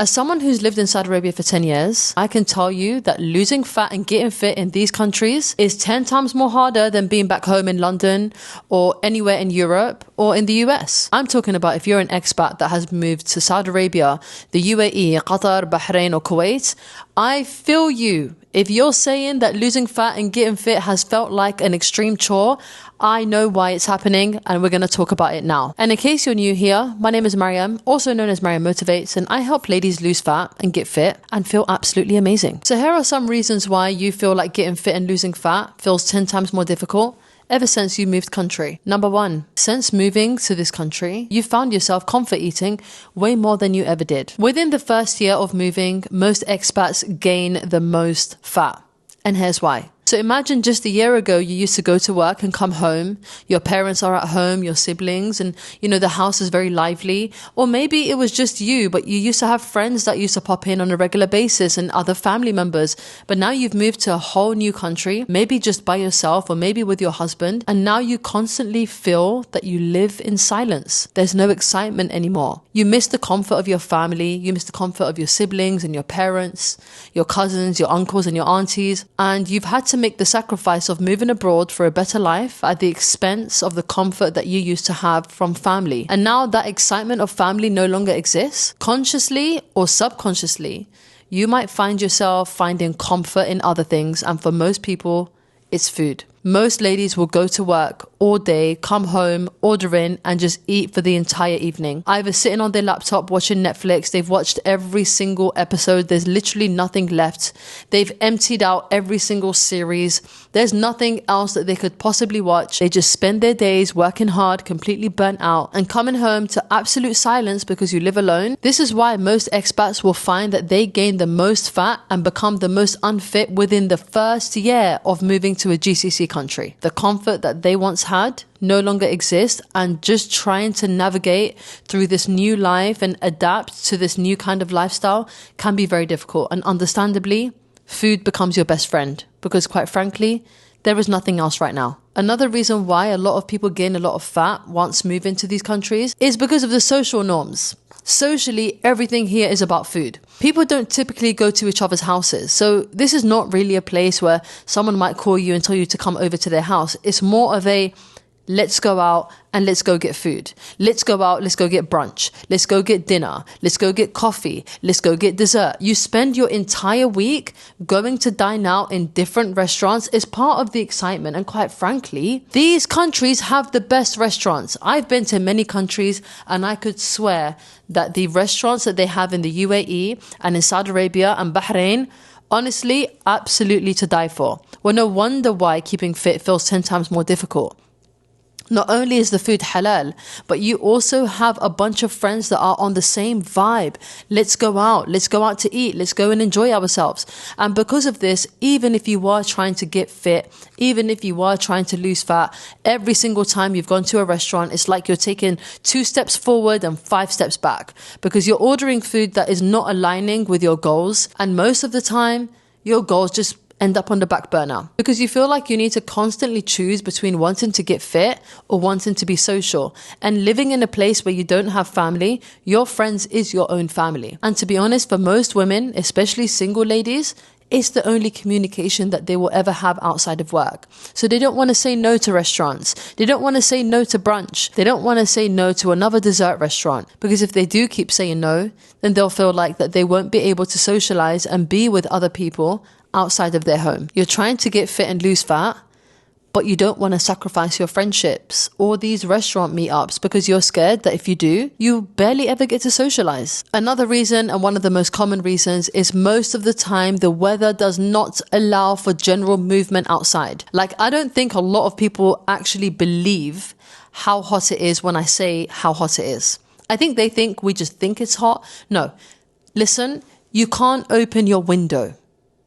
As someone who's lived in Saudi Arabia for 10 years, I can tell you that losing fat and getting fit in these countries is 10 times more harder than being back home in London or anywhere in Europe or in the US. I'm talking about if you're an expat that has moved to Saudi Arabia, the UAE, Qatar, Bahrain or Kuwait, I feel you. If you're saying that losing fat and getting fit has felt like an extreme chore, I know why it's happening and we're going to talk about it now. And in case you're new here, my name is Mariam, also known as Mariam Motivates, and I help ladies lose fat and get fit and feel absolutely amazing. So here are some reasons why you feel like getting fit and losing fat feels 10 times more difficult ever since you moved country. Number 1, since moving to this country, you found yourself comfort eating way more than you ever did. Within the first year of moving, most expats gain the most fat. And here's why. So imagine just a year ago, you used to go to work and come home. Your parents are at home, your siblings, and the house is very lively. Or maybe it was just you, but you used to have friends that used to pop in on a regular basis and other family members. But now you've moved to a whole new country, maybe just by yourself or maybe with your husband. And now you constantly feel that you live in silence. There's no excitement anymore. You miss the comfort of your family. You miss the comfort of your siblings and your parents, your cousins, your uncles and your aunties. And you've had to make the sacrifice of moving abroad for a better life at the expense of the comfort that you used to have from family. And now that excitement of family no longer exists. Consciously or subconsciously, you might find yourself finding comfort in other things. And for most people, it's food. Most ladies will go to work all day, come home, order in, and just eat for the entire evening. Either sitting on their laptop watching Netflix, they've watched every single episode, there's literally nothing left. They've emptied out every single series. There's nothing else that they could possibly watch. They just spend their days working hard, completely burnt out, and coming home to absolute silence because you live alone. This is why most expats will find that they gain the most fat and become the most unfit within the first year of moving to a GCC country. The comfort that they once had no longer exists, and just trying to navigate through this new life and adapt to this new kind of lifestyle can be very difficult. And understandably, food becomes your best friend because, quite frankly, there is nothing else right now. Another reason why a lot of people gain a lot of fat once moving to these countries is because of the social norms. Socially, everything here is about food. People don't typically go to each other's houses. So this is not really a place where someone might call you and tell you to come over to their house. It's more of a let's go out and let's go get food. Let's go out, let's go get brunch. Let's go get dinner. Let's go get coffee. Let's go get dessert. You spend your entire week going to dine out in different restaurants is part of the excitement. And quite frankly, these countries have the best restaurants. I've been to many countries and I could swear that the restaurants that they have in the UAE and in Saudi Arabia and Bahrain, honestly, absolutely to die for. Well, no wonder why keeping fit feels 10 times more difficult. Not only is the food halal, but you also have a bunch of friends that are on the same vibe. Let's go out to eat, let's go and enjoy ourselves. And because of this, even if you are trying to get fit, even if you are trying to lose fat, every single time you've gone to a restaurant, it's like you're taking 2 steps forward and 5 steps back because you're ordering food that is not aligning with your goals. And most of the time, your goals just end up on the back burner because you feel like you need to constantly choose between wanting to get fit or wanting to be social. And living in a place where you don't have family, your friends is your own family. And to be honest, for most women, especially single ladies, it's the only communication that they will ever have outside of work. So they don't want to say no to restaurants. They don't want to say no to brunch. They don't want to say no to another dessert restaurant because if they do keep saying no, then they'll feel like that they won't be able to socialize and be with other people outside of their home. You're trying to get fit and lose fat, but you don't want to sacrifice your friendships or these restaurant meetups because you're scared that if you do, you barely ever get to socialize. Another reason, and one of the most common reasons, is most of the time the weather does not allow for general movement outside. Like, I don't think a lot of people actually believe how hot it is when I say how hot it is. I think they think we just think it's hot. No, listen, you can't open your window.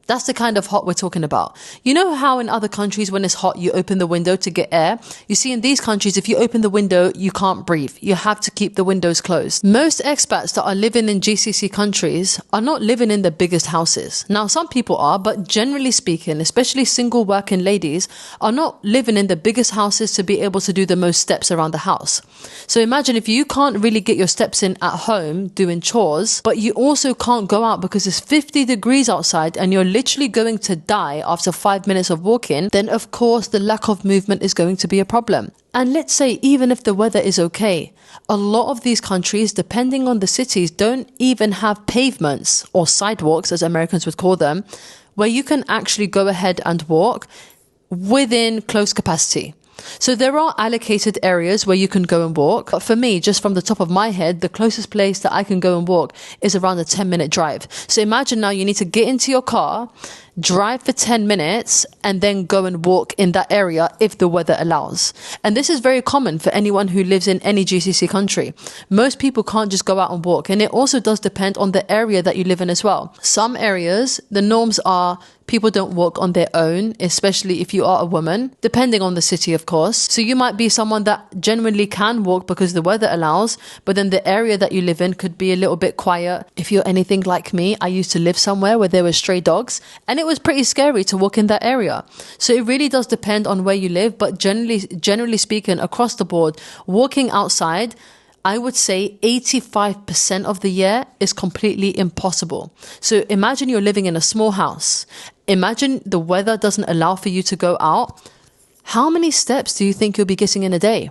That's the kind of hot we're talking about. You know how in other countries when it's hot, you open the window to get air? You see, in these countries, if you open the window, you can't breathe. You have to keep the windows closed. Most expats that are living in GCC countries are not living in the biggest houses. Now, some people are, but generally speaking, especially single working ladies, are not living in the biggest houses to be able to do the most steps around the house. So imagine if you can't really get your steps in at home doing chores, but you also can't go out because it's 50 degrees outside and you're literally going to die after 5 minutes of walking, then of course the lack of movement is going to be a problem. And let's say even if the weather is okay, a lot of these countries, depending on the cities, don't even have pavements or sidewalks, as Americans would call them, where you can actually go ahead and walk within close capacity. So there are allocated areas where you can go and walk. But for me, just from the top of my head, the closest place that I can go and walk is around a 10-minute drive. So imagine now you need to get into your car, drive for 10 minutes, and then go and walk in that area if the weather allows. And this is very common for anyone who lives in any GCC country. Most people can't just go out and walk. And it also does depend on the area that you live in as well. Some areas, the norms are people don't walk on their own, especially if you are a woman, depending on the city, of course. So you might be someone that generally can walk because the weather allows, but then the area that you live in could be a little bit quiet. If you're anything like me, I used to live somewhere where there were stray dogs, and it was pretty scary to walk in that area. So it really does depend on where you live, but generally speaking, across the board, walking outside, I would say 85% of the year is completely impossible. So imagine you're living in a small house. Imagine the weather doesn't allow for you to go out. How many steps do you think you'll be getting in a day?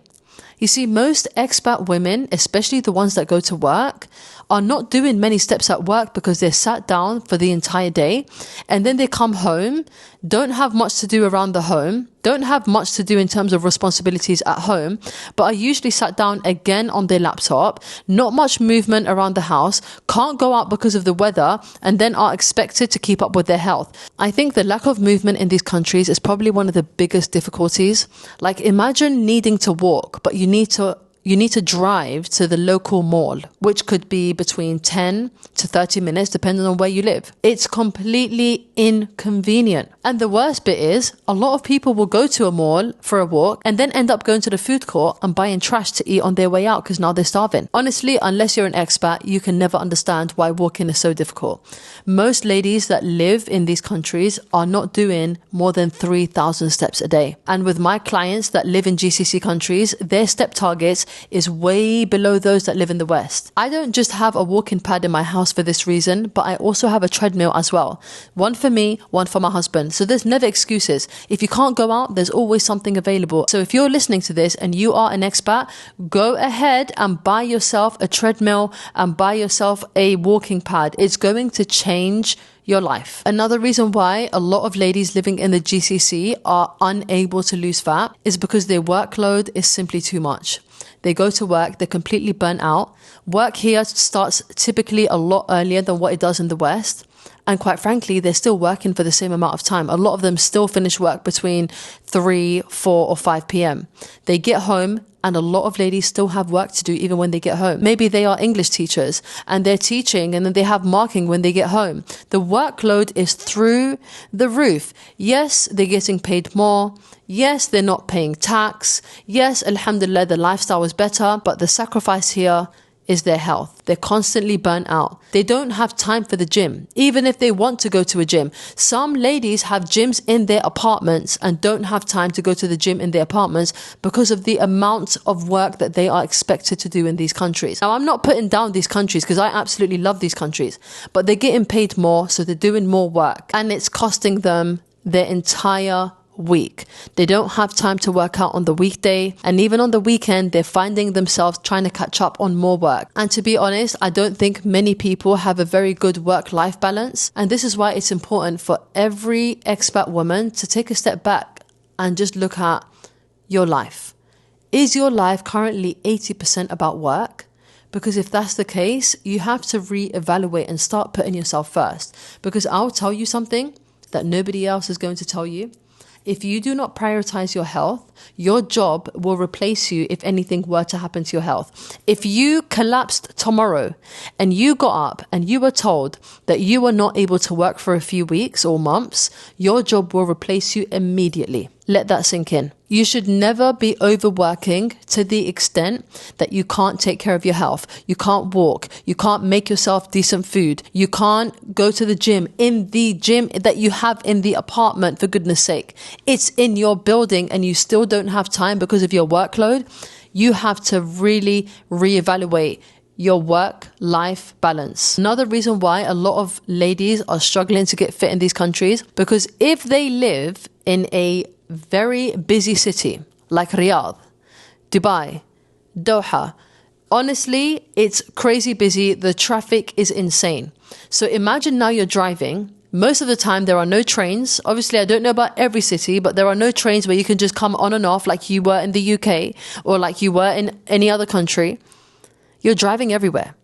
You see, most expat women, especially the ones that go to work, are not doing many steps at work because they're sat down for the entire day and then they come home, don't have much to do around the home, don't have much to do in terms of responsibilities at home, but are usually sat down again on their laptop, not much movement around the house, can't go out because of the weather, and then are expected to keep up with their health. I think the lack of movement in these countries is probably one of the biggest difficulties. Like imagine needing to walk, but you need to drive to the local mall, which could be between 10 to 30 minutes, depending on where you live. It's completely inconvenient. And the worst bit is, a lot of people will go to a mall for a walk and then end up going to the food court and buying trash to eat on their way out because now they're starving. Honestly, unless you're an expat, you can never understand why walking is so difficult. Most ladies that live in these countries are not doing more than 3,000 steps a day. And with my clients that live in GCC countries, their step targets is way below those that live in the West. I don't just have a walking pad in my house for this reason, but I also have a treadmill as well. One for me, one for my husband. So there's never excuses. If you can't go out, there's always something available. So if you're listening to this and you are an expat, go ahead and buy yourself a treadmill and buy yourself a walking pad. It's going to change your life. Another reason why a lot of ladies living in the GCC are unable to lose fat is because their workload is simply too much. They go to work, they're completely burnt out. Work here starts typically a lot earlier than what it does in the West. And quite frankly, they're still working for the same amount of time. A lot of them still finish work between 3, 4 or 5 p.m. They get home and a lot of ladies still have work to do even when they get home. Maybe they are English teachers and they're teaching and then they have marking when they get home. The workload is through the roof. Yes, they're getting paid more. Yes, they're not paying tax. Yes, alhamdulillah, the lifestyle is better, but the sacrifice here is their health. They're constantly burnt out. They don't have time for the gym, even if they want to go to a gym. Some ladies have gyms in their apartments and don't have time to go to the gym in their apartments because of the amount of work that they are expected to do in these countries. Now, I'm not putting down these countries because I absolutely love these countries, but they're getting paid more, so they're doing more work and it's costing them their entire week. They don't have time to work out on the weekday, and even on the weekend they're finding themselves trying to catch up on more work. And to be honest, I don't think many people have a very good work-life balance, and this is why it's important for every expat woman to take a step back and just look at your life. Is your life currently 80% about work? Because if that's the case, you have to reevaluate and start putting yourself first. Because I'll tell you something that nobody else is going to tell you. If you do not prioritize your health, your job will replace you if anything were to happen to your health. If you collapsed tomorrow and you got up and you were told that you were not able to work for a few weeks or months, your job will replace you immediately. Let that sink in. You should never be overworking to the extent that you can't take care of your health. You can't walk. You can't make yourself decent food. You can't go to the gym in the gym that you have in the apartment, for goodness sake. It's in your building and you still don't have time because of your workload. You have to really reevaluate your work-life balance. Another reason why a lot of ladies are struggling to get fit in these countries, because if they live in a very busy city like Riyadh, Dubai, Doha, honestly, it's crazy busy. The traffic is insane. So imagine now you're driving. Most of the time there are no trains. Obviously, I don't know about every city, but there are no trains where you can just come on and off like you were in the UK or like you were in any other country. You're driving everywhere.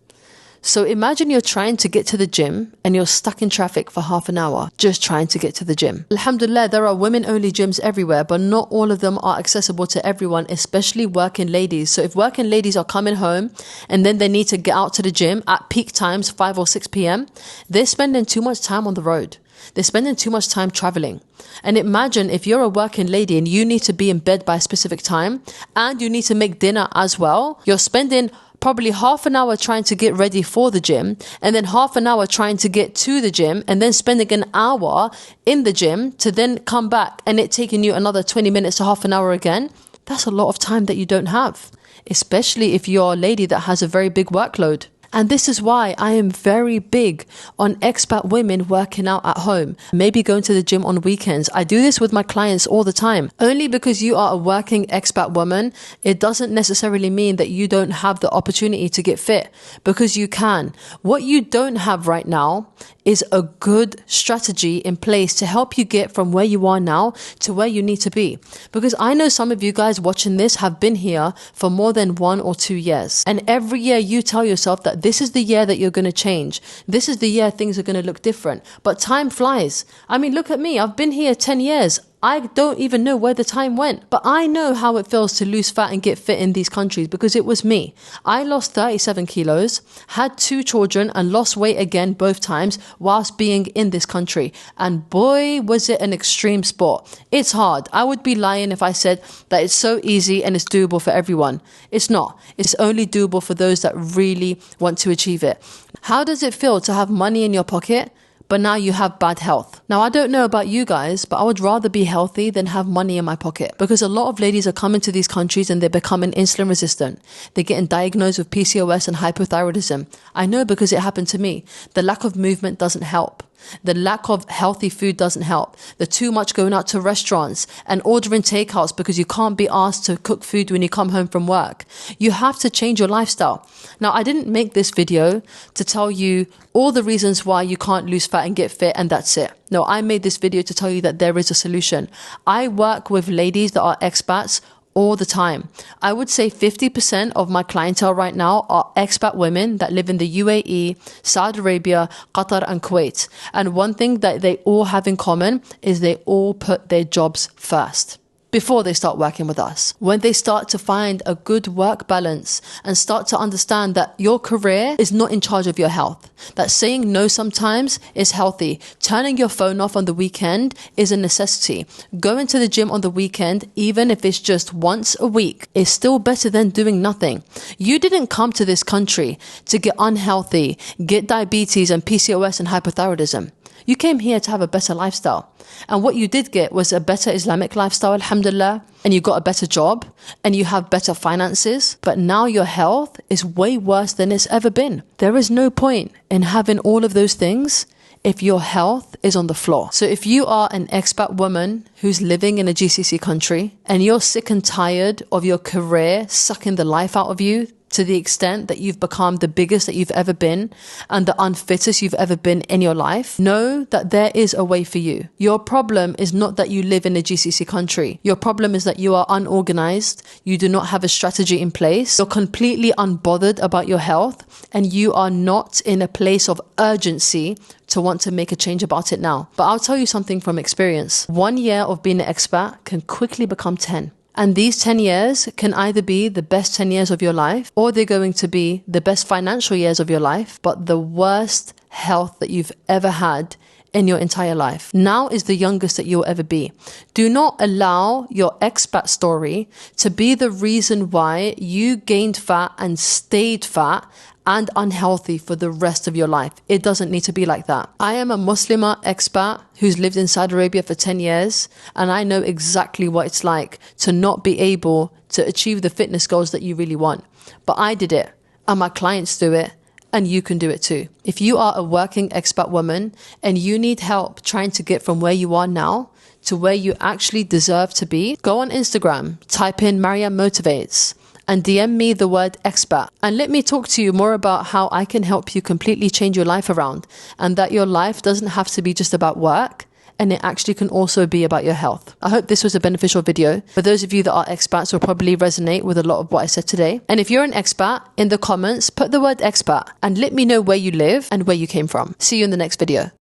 So imagine you're trying to get to the gym and you're stuck in traffic for half an hour just trying to get to the gym. Alhamdulillah, there are women-only gyms everywhere, but not all of them are accessible to everyone, especially working ladies. So if working ladies are coming home and then they need to get out to the gym at peak times, 5 or 6 p.m., they're spending too much time on the road. They're spending too much time traveling. And imagine if you're a working lady and you need to be in bed by a specific time and you need to make dinner as well, you're spending probably half an hour trying to get ready for the gym and then half an hour trying to get to the gym and then spending an hour in the gym to then come back and it taking you another 20 minutes to half an hour again. That's a lot of time that you don't have, especially if you're a lady that has a very big workload. And this is why I am very big on expat women working out at home, maybe going to the gym on weekends. I do this with my clients all the time. Only because you are a working expat woman, it doesn't necessarily mean that you don't have the opportunity to get fit, because you can. What you don't have right now is a good strategy in place to help you get from where you are now to where you need to be. Because I know some of you guys watching this have been here for more than 1 or 2 years. And every year you tell yourself that this is the year that you're going to change. This is the year things are going to look different. But time flies. I mean, look at me. I've been here 10 years. I don't even know where the time went, but I know how it feels to lose fat and get fit in these countries because it was me. I lost 37 kilos, had 2 children and lost weight again both times whilst being in this country. And boy, was it an extreme sport. It's hard. I would be lying if I said that it's so easy and it's doable for everyone. It's not. It's only doable for those that really want to achieve it. How does it feel to have money in your pocket, but now you have bad health? Now, I don't know about you guys, but I would rather be healthy than have money in my pocket, because a lot of ladies are coming to these countries and they're becoming insulin resistant. They're getting diagnosed with PCOS and hypothyroidism. I know because it happened to me. The lack of movement doesn't help. The lack of healthy food doesn't help. The too much going out to restaurants and ordering takeouts because you can't be asked to cook food when you come home from work. You have to change your lifestyle. Now, I didn't make this video to tell you all the reasons why you can't lose fat and get fit and that's it. No, I made this video to tell you that there is a solution. I work with ladies that are expats all the time. I would say 50% of my clientele right now are expat women that live in the UAE, Saudi Arabia, Qatar and Kuwait. And one thing that they all have in common is they all put their jobs first before they start working with us. When they start to find a good work balance and start to understand that your career is not in charge of your health, that saying no sometimes is healthy, turning your phone off on the weekend is a necessity, going to the gym on the weekend, even if it's just once a week, is still better than doing nothing. You didn't come to this country to get unhealthy, get diabetes and PCOS and hypothyroidism. You came here to have a better lifestyle. And what you did get was a better Islamic lifestyle, alhamdulillah, and you got a better job and you have better finances. But now your health is way worse than it's ever been. There is no point in having all of those things if your health is on the floor. So if you are an expat woman who's living in a GCC country and you're sick and tired of your career sucking the life out of you to the extent that you've become the biggest that you've ever been and the unfittest you've ever been in your life, know that there is a way for you. Your problem is not that you live in a GCC country. Your problem is that you are unorganized, you do not have a strategy in place, you're completely unbothered about your health, and you are not in a place of urgency to want to make a change about it now. But I'll tell you something from experience. 1 year of being an expat can quickly become 10. And these 10 years can either be the best 10 years of your life, or they're going to be the best financial years of your life, but the worst health that you've ever had in your entire life. Now is the youngest that you'll ever be. Do not allow your expat story to be the reason why you gained fat and stayed fat and unhealthy for the rest of your life. It doesn't need to be like that. I am a Muslimah expat who's lived in Saudi Arabia for 10 years, and I know exactly what it's like to not be able to achieve the fitness goals that you really want. But I did it, and my clients do it, and you can do it too. If you are a working expat woman and you need help trying to get from where you are now to where you actually deserve to be, go on Instagram, type in Mariam Motivates, and DM me the word expat, and let me talk to you more about how I can help you completely change your life around, and that your life doesn't have to be just about work, and it actually can also be about your health. I hope this was a beneficial video. For those of you that are expats, will probably resonate with a lot of what I said today. And if you're an expat, in the comments, put the word expat and let me know where you live and where you came from. See you in the next video.